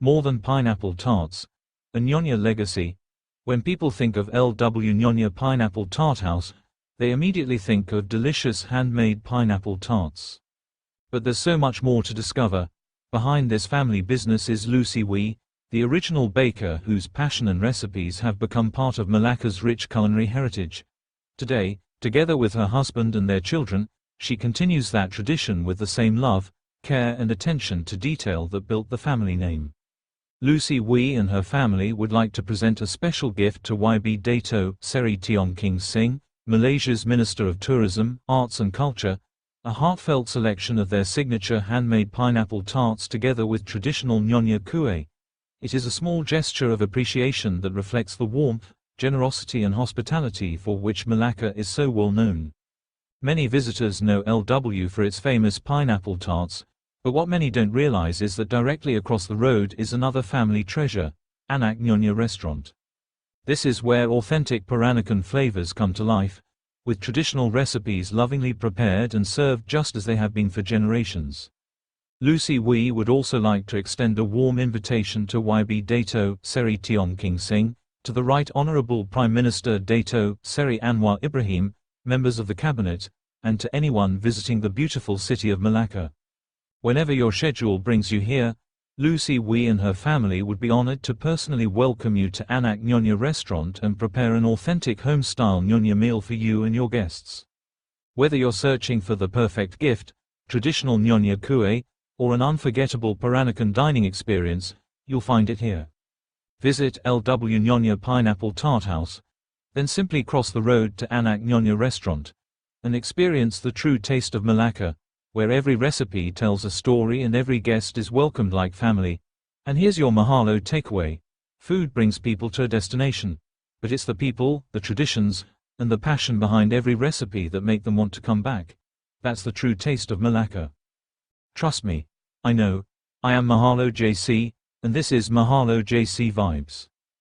More than pineapple tarts, a Nyonya legacy. When people think of LW Nyonya Pineapple Tart House, they immediately think of delicious handmade pineapple tarts. But there's so much more to discover. Behind this family business is Lucy Wee, the original baker whose passion and recipes have become part of Malacca's rich culinary heritage. Today, together with her husband and their children, she continues that tradition with the same love, care and attention to detail that built the family name. Lucy Wee and her family would like to present a special gift to YB Dato, Seri Tiong King Sing, Malaysia's Minister of Tourism, Arts and Culture, a heartfelt selection of their signature handmade pineapple tarts together with traditional Nyonya kuih. It is a small gesture of appreciation that reflects the warmth, generosity and hospitality for which Malacca is so well known. Many visitors know LW for its famous pineapple tarts, but what many don't realize is that directly across the road is another family treasure, Anak Nyonya restaurant. This is where authentic Peranakan flavors come to life, with traditional recipes lovingly prepared and served just as they have been for generations. Lucy Wee would also like to extend a warm invitation to YB Dato, Seri Tiong King Sing, to the Right Honourable Prime Minister Dato, Seri Anwar Ibrahim, members of the Cabinet, and to anyone visiting the beautiful city of Malacca. Whenever your schedule brings you here, Lucy Wee and her family would be honored to personally welcome you to Anak Nyonya restaurant and prepare an authentic home-style Nyonya meal for you and your guests. Whether you're searching for the perfect gift, traditional Nyonya kuih, or an unforgettable Peranakan dining experience, you'll find it here. Visit LW Nyonya Pineapple Tart House, then simply cross the road to Anak Nyonya restaurant, and experience the true taste of Malacca, where every recipe tells a story and every guest is welcomed like family. And here's your mahalo takeaway. Food brings people to a destination, but it's the people, the traditions, and the passion behind every recipe that make them want to come back. That's the true taste of Malacca. Trust me. I know. I am Mahalo JC, and this is Mahalo JC Vibes.